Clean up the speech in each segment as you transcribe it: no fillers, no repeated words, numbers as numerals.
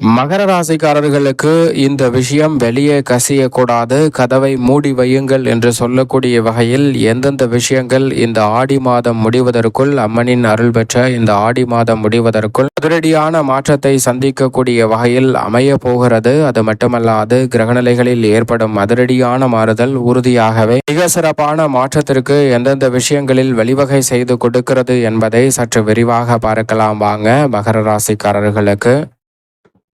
மகர ராசிக்காரர்களுக்கு இந்த விஷயம் வெளியே கசியக்கூடாது, கதவை மூடி வையுங்கள் என்று சொல்லக்கூடிய வகையில் எந்தெந்த விஷயங்கள் இந்த ஆடி மாதம் முடிவதற்குள், அம்மனின் அருள் பெற்ற இந்த ஆடி மாதம் முடிவதற்குள் அதிரடியான மாற்றத்தை சந்திக்கக்கூடிய வகையில் அமைய போகிறது. அது மட்டுமல்லாது கிரகநிலைகளில் ஏற்படும் அதிரடியான மாறுதல் உறுதியாகவே மிக சிறப்பான மாற்றத்திற்கு எந்தெந்த விஷயங்களில் வழிவகை செய்து கொடுக்கிறது என்பதை சற்று விரிவாக பார்க்கலாம் வாங்க. மகர ராசிக்காரர்களுக்கு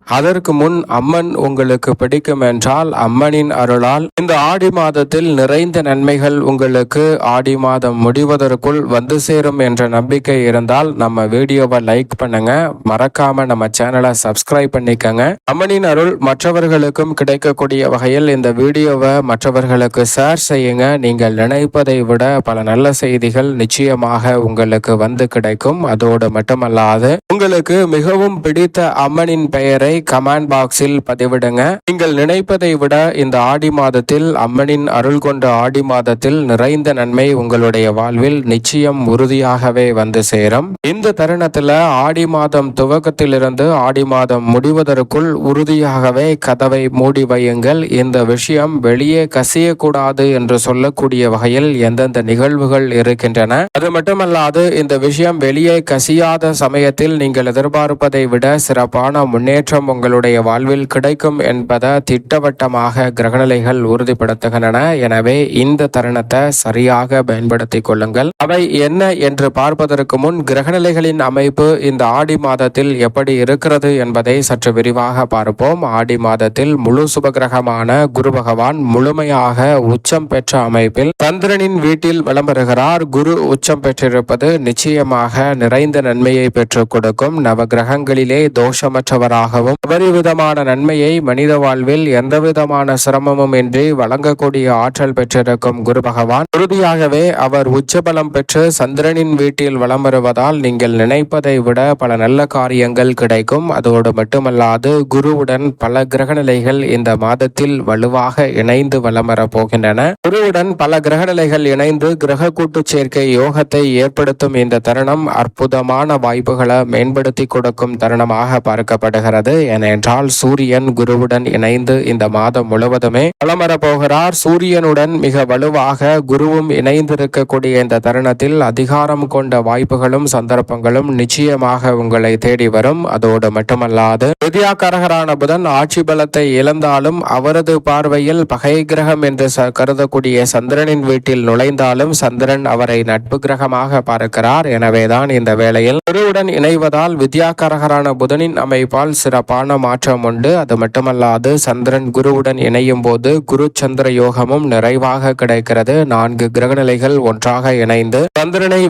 அதற்கு முன் அம்மன் உங்களுக்கு பிடிக்கும் என்றால் அம்மனின் அருளால் இந்த ஆடி மாதத்தில் நிறைந்த நன்மைகள் உங்களுக்கு ஆடி மாதம் முடிவதற்குள் வந்து சேரும் என்ற நம்பிக்கை இருந்தால் நம்ம வீடியோவை லைக் பண்ணுங்க, மறக்காம நம்ம சேனலை சப்ஸ்கிரைப் பண்ணிக்கங்க. அம்மனின் அருள் மற்றவர்களுக்கும் கிடைக்கக்கூடிய வகையில் இந்த வீடியோவை மற்றவர்களுக்கு ஷேர் செய்யுங்க. நீங்கள் நினைப்பதை விட பல நல்ல செய்திகள் நிச்சயமாக உங்களுக்கு வந்து கிடைக்கும். அதோடு மட்டுமல்லாது உங்களுக்கு மிகவும் பிடித்த அம்மனின் பெயரை கமெண்ட் பாக்ஸில் பதிவிடுங்க. நீங்கள் நினைப்பதை விட இந்த ஆடி மாதத்தில் அம்மனின் அருள் கொண்ட ஆடி மாதத்தில் நிறைந்த நன்மை உங்களுடைய வாழ்வில் நிச்சயம் உறுதியாகவே வந்து சேரும். இந்த தருணத்துல ஆடி மாதம் துவக்கத்திலிருந்து ஆடி மாதம் முடிவதற்குள் உறுதியாகவே கதவை மூடி வையுங்கள். இந்த விஷயம் வெளியே கசியக்கூடாது என்று சொல்லக்கூடிய வகையில் எந்தெந்த நிகழ்வுகள் இருக்கின்றன. அது மட்டுமல்லாது இந்த விஷயம் வெளியே கசியாத சமயத்தில் நீங்கள் எதிர்பார்ப்பதை விட சிறப்பான முன்னேற்றம் உங்களுடைய வாழ்வில் கிடைக்கும் என்பதை திட்டவட்டமாக கிரகநிலைகள் உறுதிப்படுத்துகின்றன. எனவே இந்த தருணத்தை சரியாக பயன்படுத்திக் கொள்ளுங்கள். அவை என்ன என்று பார்ப்பதற்கு முன் கிரகநிலைகளின் அமைப்பு இந்த ஆடி மாதத்தில் எப்படி இருக்கிறது என்பதை சற்று விரிவாக பார்ப்போம். ஆடி மாதத்தில் முழு சுபகிரகமான குரு பகவான் முழுமையாக உச்சம் பெற்ற அமைப்பில் சந்திரனின் வீட்டில் வலம் வருகிறார். குரு உச்சம் பெற்றிருப்பது நிச்சயமாக நிறைந்த நன்மையை பெற்றுக் கொடுக்கும். நவ கிரகங்களிலே தோஷமற்றவராகவும் அபரிவிதமான நன்மையை மனித வாழ்வில் எந்தவிதமான சிரமமும் இன்றி வழங்கக்கூடிய ஆற்றல் பெற்றிருக்கும் குரு பகவான் உறுதியாகவே அவர் உச்சபலம் பெற்று சந்திரனின் வீட்டில் வலம் வருவதால் நீங்கள் நினைப்பதை விட பல நல்ல காரியங்கள் கிடைக்கும். அதோடு மட்டுமல்லாது குருவுடன் பல கிரகநிலைகள் இந்த மாதத்தில் வலுவாக இணைந்து வலம் வர போகின்றன. குருவுடன் பல கிரகநிலைகள் இணைந்து கிரக கூட்டு சேர்க்கை யோகத்தை ஏற்படுத்தும் இந்த தருணம் அற்புதமான வாய்ப்புகளை மேம்படுத்தி கொடுக்கும் தருணமாக பார்க்கப்படுகிறது. ஏனென்றால் சூரியன் குருவுடன் இணைந்து இந்த மாதம் முழுவதுமே வலம் வரப் போகிறார். சூரியனுடன் மிக வலுவாக குருவும் இணைந்திருக்கக்கூடிய இந்த தருணத்தில் அதிகாரம் கொண்ட வாய்ப்புகளும் சந்தர்ப்பங்களும் நிச்சயமாக உங்களை தேடி வரும். அதோடு மட்டுமல்லாது வித்யாகாரகரான புதன் ஆட்சி பலத்தை இழந்தாலும் அவரது பார்வையில் பகை கிரகம் என்று கருதக்கூடிய சந்திரனின் வீட்டில் நுழைந்தாலும் சந்திரன் அவரை நட்பு கிரகமாக பார்க்கிறார். எனவேதான் இந்த வேளையில் குருவுடன் இணைவதால் வித்யாகாரகரான புதனின் அமைப்பால் சிறப்பான மாற்றம் உண்டு. அது மட்டுமல்லாது சந்திரன் குருவுடன் இணையும் போது குரு சந்திர யோகமும் நிறைவாக கிடைக்கிறது. 4 கிரகநிலைகள் ஒன்றாக இணைந்து சந்திரனை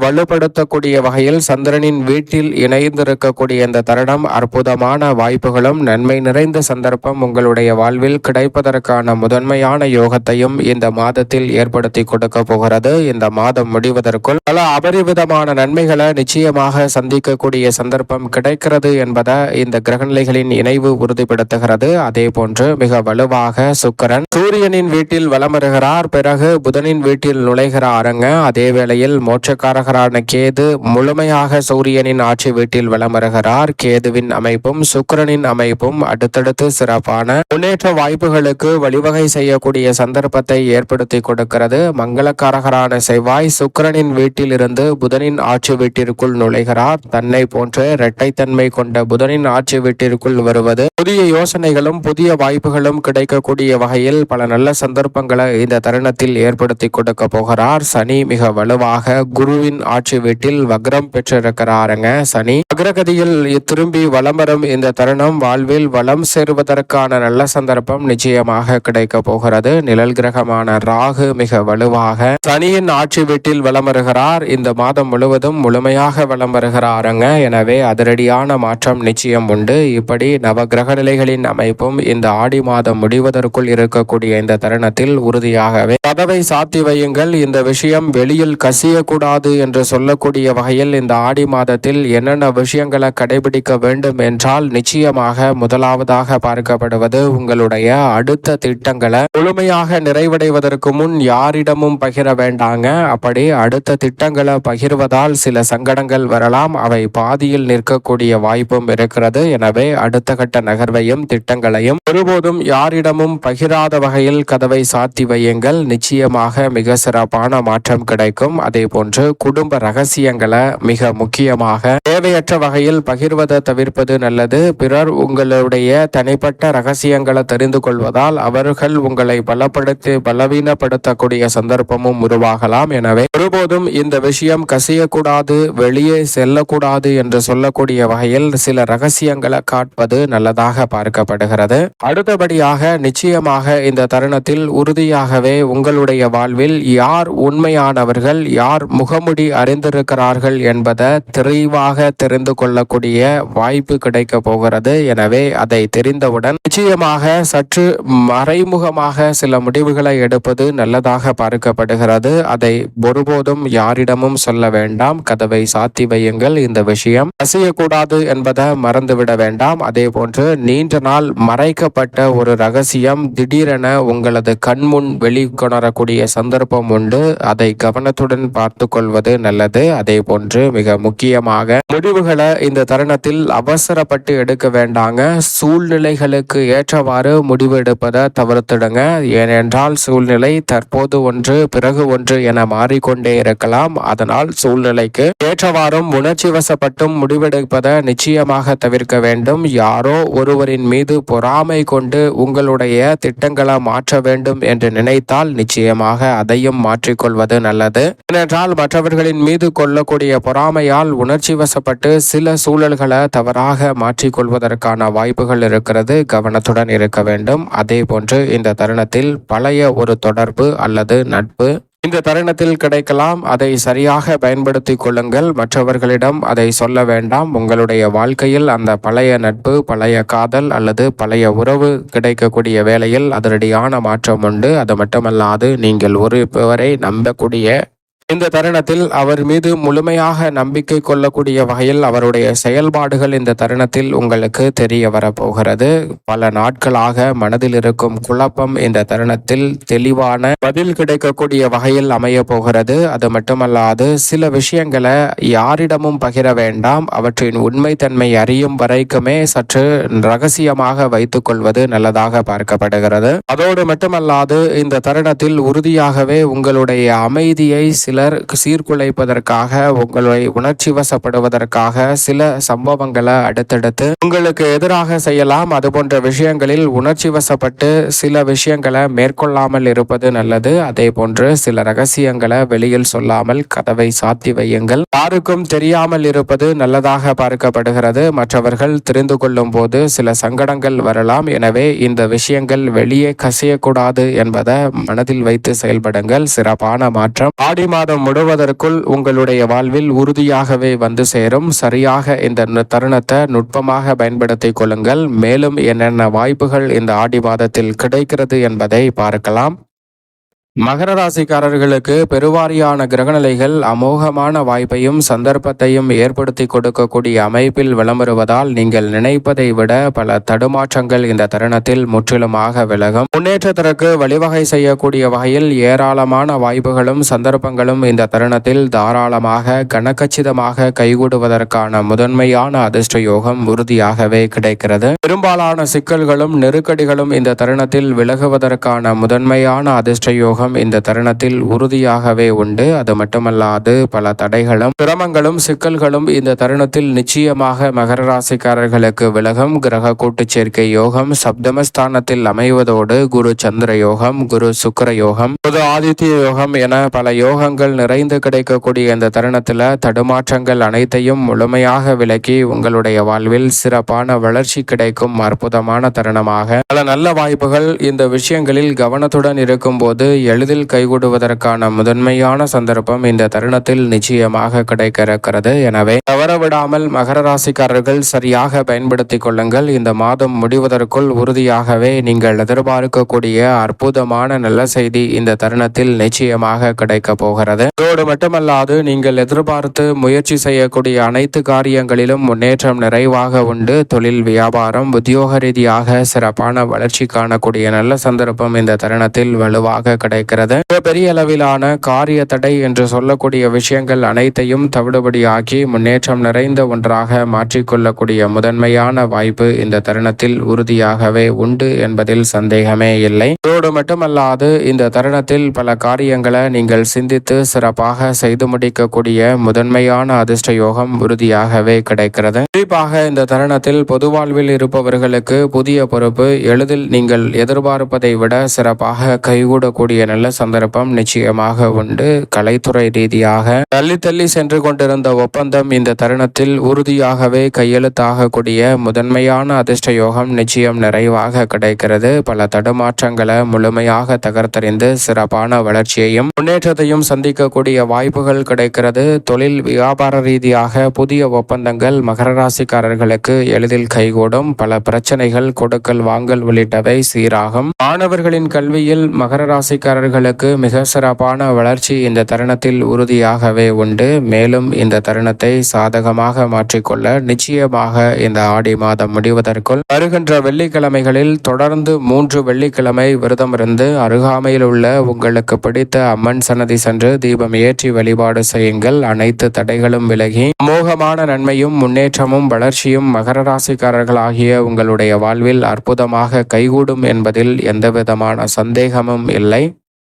வலுப்படுத்தக்கூடிய வகையில் சந்திரனின் வீட்டில் இணைந்திருக்கக்கூடிய இந்த தருணம் அற்புதமான வாய்ப்புகளும் நன்மை நிறைந்த சந்தர்ப்பம் உங்களுடைய வாழ்வில் கிடைப்பதற்கான முதன்மையான யோகத்தையும் இந்த மாதத்தில் ஏற்படுத்தி கொடுக்க போகிறது. இந்த மாதம் முடிவதற்குள் பல அபரிவிதமான நன்மைகளை நிச்சயமாக சந்திக்கக்கூடிய சந்தர்ப்பம் கிடைக்கிறது என்பதை இந்த கிரகநிலைகளின் இணைவு உறுதிப்படுத்துகிறது. அதே போன்று மிக வலுவாக சுக்கிரன் சூரியனின் வீட்டில் வலம் வருகிறார். பிறகு புதனின் வீட்டில் நுழைகிறாருங்க. அதே வேளையில் மோட்சக்காரகரான கேது முழுமையாக சூரியனின் ஆட்சி வீட்டில் வலம் வருகிறார். கேதுவின் அமைப்பும் சுக்கிரனின் அமைப்பும் அடுத்தடுத்து சிறப்பான முன்னேற்ற வாய்ப்புகளுக்கு வழிவகை செய்யக்கூடிய சந்தர்ப்பத்தை ஏற்படுத்தி கொடுக்கிறது. மங்களக்காரகரான செவ்வாய் சுக்கிரனின் வீட்டில் இருந்து புதனின் ஆட்சி வீட்டிற்குள் நுழைகிறார். தன்னை போன்ற இரட்டைத்தன்மை கொண்ட புதனின் ஆட்சி வீட்டிற்குள் வருவது புதிய யோசனைகளும் புதிய வாய்ப்புகளும் கிடைக்கக்கூடிய வகையில் பல நல்ல சந்தர்ப்பங்களை இந்த தருணத்தில் ஏற்படுத்தி கொடுக்க போகிறார். சனி மிக வலுவாக குருவின் ஆட்சி வீட்டில் வக்ரம் பெற்றிருக்கிறாருங்க. சனி அக்ரகதியில் திரும்பி வலம் வரும் இந்த தருணம் வாழ்வில் வளம் சேருவதற்கான நல்ல சந்தர்ப்பம் நிச்சயமாக கிடைக்க போகிறது. நிழல் கிரகமான ராகு மிக வலுவாக சனியின் ஆட்சி வீட்டில் வலம் வருகிறார். இந்த மாதம் முழுவதும் முழுமையாக வலம் வருகிறாருங்க. எனவே அதிரடியான மாற்றம் நிச்சயம் உண்டு. இப்படி நவ கிரக நிலைகளின் அமைப்பும் இந்த ஆடி மாதம் முடிவதற்குள் இருக்கக்கூடிய இந்த தருணத்தில் உறுதியாகவே கதவை சாத்தி வையுங்கள். இந்த விஷயம் வெளியில் கசியக்கூடாது என்று சொல்லக்கூடிய வகையில் இந்த ஆடி மாதத்தில் என்னென்ன விஷயங்களை கடைபிடிக்க வேண்டும் என்றால் நிச்சயமாக முதலாவதாக பார்க்கப்படுவது உங்களுடைய அடுத்த திட்டங்களை முழுமையாக நிறைவடைவதற்கு முன் யாரிடமும் பகிர வேண்டாங்க. அப்படி அடுத்த திட்டங்களை பகிர்வதால் சில சங்கடங்கள் வரலாம். அவை பாதியில் நிற்கக்கூடிய வாய்ப்பும் இருக்கிறது. எனவே எனவே அடுத்த கட்ட நகர்வையும் திட்டங்களையும் ஒருபோதும் யாரிடமும் பகிராத வகையில் கதவை சாத்தி வையுங்கள். நிச்சயமாக மிக சிறப்பான மாற்றம் கிடைக்கும். அதே போன்று குடும்ப ரகசியங்களை மிக முக்கியமாக தேவையற்ற வகையில் பகிர்வதை தவிர்ப்பது நல்லது. பிறர் உங்களுடைய தனிப்பட்ட ரகசியங்களை தெரிந்து கொள்வதால் அவர்கள் உங்களை பலவீனப்படுத்தக்கூடிய சந்தர்ப்பமும் உருவாகலாம். எனவே ஒருபோதும் இந்த விஷயம் கசியக்கூடாது, வெளியே செல்லக்கூடாது என்று சொல்லக்கூடிய வகையில் சில ரகசியங்களை காட்பது நல்லதாக பார்க்கப்படுகிறது. அடுத்தபடியாக நிச்சயமாக இந்த தருணத்தில் உறுதியாகவே உங்களுடைய வாழ்வில் யார் உண்மையானவர்கள், யார் முகமுடி அறிந்திருக்கிறார்கள் என்பதை தெளிவாக தெரிந்து கொள்ளக்கூடிய வாய்ப்பு கிடைக்க போகிறது. எனவே அதை தெரிந்தவுடன் நிச்சயமாக சற்று மறைமுகமாக சில முடிவுகளை எடுப்பது நல்லதாக பார்க்கப்படுகிறது. அதை ஒருபோதும் யாரிடமும் சொல்ல வேண்டாம். கதவை சாத்தி வையுங்கள். இந்த விஷயம் கசியக்கூடாது என்பதை மறந்துவிட வேண்டாம். அதே போன்று நீண்ட நாள் மறைக்கப்பட்ட ஒரு ரகசியம் திடீரென உங்களது கண்முன் வெளிக்கொணரக்கூடிய சந்தர்ப்பம் உண்டு. அதை கவனத்துடன் பார்த்து கொள்வது நல்லது. அதே போன்று மிக முக்கியமாக முடிவுகளை இந்த தருணத்தில் அவசரப்பட்டு எடுக்க வேண்டாங்க. சூழ்நிலைகளுக்கு ஏற்றவாறு முடிவு எடுப்பதை தவிர்த்திடுங்க. ஏனென்றால் சூழ்நிலை தற்போது ஒன்று பிறகு ஒன்று என மாறிக்கொண்டே இருக்கலாம். அதனால் சூழ்நிலைக்கு ஏற்றவாறும் உணர்ச்சி வசப்பட்டும் முடிவெடுப்பதை நிச்சயமாக தவிர்க்க வேண்டும். யாரோ ஒருவரின் மீது பொறாமை கொண்டு உங்களுடைய திட்டங்களை மாற்ற வேண்டும் என்று நினைத்தால் நிச்சயமாக அதையும் மாற்றிக்கொள்வது நல்லது. ஏனென்றால் மற்றவர்களின் மீது கொள்ளக்கூடிய பொறாமையால் உணர்ச்சி வசப்பட்டு சில சூழல்களை தவறாக மாற்றிக்கொள்வதற்கான வாய்ப்புகள் இருக்கிறது. கவனத்துடன் இருக்க வேண்டும். அதே போன்று இந்த தருணத்தில் பழைய ஒரு தொடர்பு அல்லது நட்பு இந்த தருணத்தில் கிடைக்கலாம். அதை சரியாக பயன்படுத்தி கொள்ளுங்கள். மற்றவர்களிடம் அதை சொல்ல வேண்டாம். உங்களுடைய வாழ்க்கையில் அந்த பழைய நட்பு, பழைய காதல் அல்லது பழைய உறவு கிடைக்கக்கூடிய வேளையில் அதிரடியான மாற்றம் உண்டு. அது மட்டுமல்லாது நீங்கள் ஒருவரை நம்பக்கூடிய இந்த தருணத்தில் அவர் மீது முழுமையாக நம்பிக்கை கொள்ளக்கூடிய வகையில் அவருடைய செயல்பாடுகள் இந்த தருணத்தில் உங்களுக்கு தெரிய வரப்போகிறது. பல நாட்களாக மனதில் இருக்கும் குழப்பம் இந்த தருணத்தில் தெளிவான பதில் கிடைக்கக்கூடிய வகையில் அமைய போகிறது. அது மட்டுமல்லாது சில விஷயங்களை யாரிடமும் பகிர வேண்டாம். அவற்றின் உண்மைத்தன்மை அறியும் வரைக்குமே சற்று ரகசியமாக வைத்துக் கொள்வது நல்லதாக பார்க்கப்படுகிறது. அதோடு மட்டுமல்லாது இந்த தருணத்தில் உறுதியாகவே உங்களுடைய அமைதியை சிலர் சீர்குலைப்பதற்காக, உங்களை உணர்ச்சி வசப்படுவதற்காக சில சம்பவங்களை அடுத்தடுத்து உங்களுக்கு எதிராக செய்யலாம். அது போன்ற விஷயங்களில் உணர்ச்சி வசப்பட்டு சில விஷயங்களை மேற்கொள்ளாமல் இருப்பது நல்லது. அதே போன்று சில ரகசியங்களை வெளியில் சொல்லாமல் கதவை சாத்தி வையுங்கள். யாருக்கும் தெரியாமல் இருப்பது நல்லதாக பார்க்கப்படுகிறது. மற்றவர்கள் தெரிந்து கொள்ளும் போது சில சங்கடங்கள் வரலாம். எனவே இந்த விஷயங்கள் வெளியே கசியக்கூடாது என்பதை மனதில் வைத்து செயல்படுங்கள். சிறப்பான மாற்றம் ஆடி மாதம் முழுவதற்குள் உங்களுடைய வாழ்வில் உறுதியாகவே வந்து சேரும். சரியாக இந்த தருணத்தை நுட்பமாக பயன்படுத்திக் கொள்ளுங்கள். மேலும் என்னென்ன வாய்ப்புகள் இந்த ஆடி மாதத்தில் கிடைக்கிறது என்பதை பார்க்கலாம். மகர ராசிக்காரர்களுக்கு பெருவாரியான கிரகநிலைகள் அமோகமான வாய்ப்பையும் சந்தர்ப்பத்தையும் ஏற்படுத்தி கொடுக்கக்கூடிய அமைப்பில் விளம்பருவதால் நீங்கள் நினைப்பதை விட பல தடுமாற்றங்கள் இந்த தருணத்தில் முற்றிலுமாக விலகும். முன்னேற்றத்திற்கு வழிவகை செய்யக்கூடிய வகையில் ஏராளமான வாய்ப்புகளும் சந்தர்ப்பங்களும் இந்த தருணத்தில் தாராளமாக கனகச்சிதமாக கைகூடுவதற்கான முதன்மையான அதிர்ஷ்ட யோகம் உறுதியாகவே கிடைக்கிறது. பெரும்பாலான சிக்கல்களும் நெருக்கடிகளும் இந்த தருணத்தில் விலகுவதற்கான முதன்மையான அதிர்ஷ்ட யோகம் இந்த தருணத்தில் உறுதியாகவே உண்டு. அது மட்டுமல்லாது பல தடைகளும் சிரமங்களும் சிக்கல்களும் இந்த தருணத்தில் நிச்சயமாக மகர ராசிக்காரர்களுக்கு விலகும். கிரக கூட்டு சேர்க்கை யோகம் சப்தமஸ்தானத்தில் அமைவதோடு குரு சந்திர யோகம், குரு சுக்கிர யோகம், புத ஆதித்ய யோகம் என பல யோகங்கள் நிறைந்து கிடைக்கக்கூடிய இந்த தருணத்தில் தடுமாற்றங்கள் அனைத்தையும் முழுமையாக விலக்கி உங்களுடைய வாழ்வில் சிறப்பான வளர்ச்சி கிடைக்கும் அற்புதமான தருணமாக பல நல்ல வாய்ப்புகள் இந்த விஷயங்களில் கவனத்துடன் இருக்கும் போது எளிதில் கைகூடுவதற்கான முதன்மையான சந்தர்ப்பம் இந்த தருணத்தில் நிச்சயமாக கிடைக்க இருக்கிறது. எனவே தவறவிடாமல் மகர ராசிக்காரர்கள் சரியாக பயன்படுத்திக் கொள்ளுங்கள். இந்த மாதம் முடிவதற்குள் உறுதியாகவே நீங்கள் எதிர்பார்க்கக்கூடிய அற்புதமான நல்ல செய்தி இந்த தருணத்தில் நிச்சயமாக கிடைக்க போகிறது. இதோடு மட்டுமல்லாது நீங்கள் எதிர்பார்த்து முயற்சி செய்யக்கூடிய அனைத்து காரியங்களிலும் முன்னேற்றம் நிறைவாக உண்டு. தொழில், வியாபாரம், உத்தியோக ரீதியாக சிறப்பான வளர்ச்சி காணக்கூடிய நல்ல சந்தர்ப்பம் இந்த தருணத்தில் வலுவாக கிடைக்க கிடைக்கிறது. பெரிய அளவிலான காரிய தடை என்று சொல்லக்கூடிய விஷயங்கள் அனைத்தையும் தவிடுபடியாக்கி முன்னேற்றம் நிறைந்த ஒன்றாக மாற்றிக்கொள்ளக்கூடிய முதன்மையான வாய்ப்பு இந்த தருணத்தில் உறுதியாகவே உண்டு என்பதில் சந்தேகமே இல்லை. இதோடு மட்டுமல்லாது இந்த தருணத்தில் பல காரியங்களை நீங்கள் சிந்தித்து சிறப்பாக செய்து முடிக்கக்கூடிய முதன்மையான அதிர்ஷ்ட யோகம் உறுதியாகவே கிடைக்கிறது. குறிப்பாக இந்த தருணத்தில் பொது வாழ்வில் இருப்பவர்களுக்கு புதிய பொறுப்பு எளிதில் நீங்கள் எதிர்பார்ப்பதை விட சிறப்பாக கைகூடக்கூடிய நல்ல சந்தர்ப்பம் நிச்சயமாக உண்டு. கலைத்துறை ரீதியாக தள்ளி சென்று கொண்டிருந்த ஒப்பந்தம் இந்த தருணத்தில் உறுதியாகவே கையெழுத்தாகக்கூடிய முதன்மையான அதிர்ஷ்ட யோகம் நிச்சயம் நிறைவாக கிடைக்கிறது. பல தடுமாற்றங்களை முழுமையாக தகர்த்தறிந்து சிறப்பான வளர்ச்சியையும் முன்னேற்றத்தையும் சந்திக்கக்கூடிய வாய்ப்புகள் கிடைக்கிறது. தொழில் வியாபார ரீதியாக புதிய ஒப்பந்தங்கள் மகர ராசிக்காரர்களுக்கு எளிதில் கைகூடும். பல பிரச்சனைகள் கொடுக்கல் வாங்கல் உள்ளிட்டவை சீராகும். மாணவர்களின் கல்வியில் மகர ராசிக்காரர்களுக்கு மிக சிறப்பான வளர்ச்சி இந்த தருணத்தில் உறுதியாகவே உண்டு. மேலும் இந்த தருணத்தை சாதகமாக மாற்றிக்கொள்ள நிச்சயமாக இந்த ஆடி மாதம் முடிவதற்குள் வருகின்ற வெள்ளிக்கிழமைகளில் தொடர்ந்து 3 வெள்ளிக்கிழமை விரதமிருந்து அருகாமையில் உள்ள உங்களுக்கு பிடித்த அம்மன் சன்னதி சென்று தீபம் ஏற்றி வழிபாடு செய்யுங்கள். அனைத்து தடைகளும் விலகி அமோகமான நன்மையும் முன்னேற்றமும் வளர்ச்சியும் மகர ராசிக்காரர்களாகிய உங்களுடைய வாழ்வில் அற்புதமாக கைகூடும் என்பதில் எந்தவிதமான சந்தேகமும் இல்லை.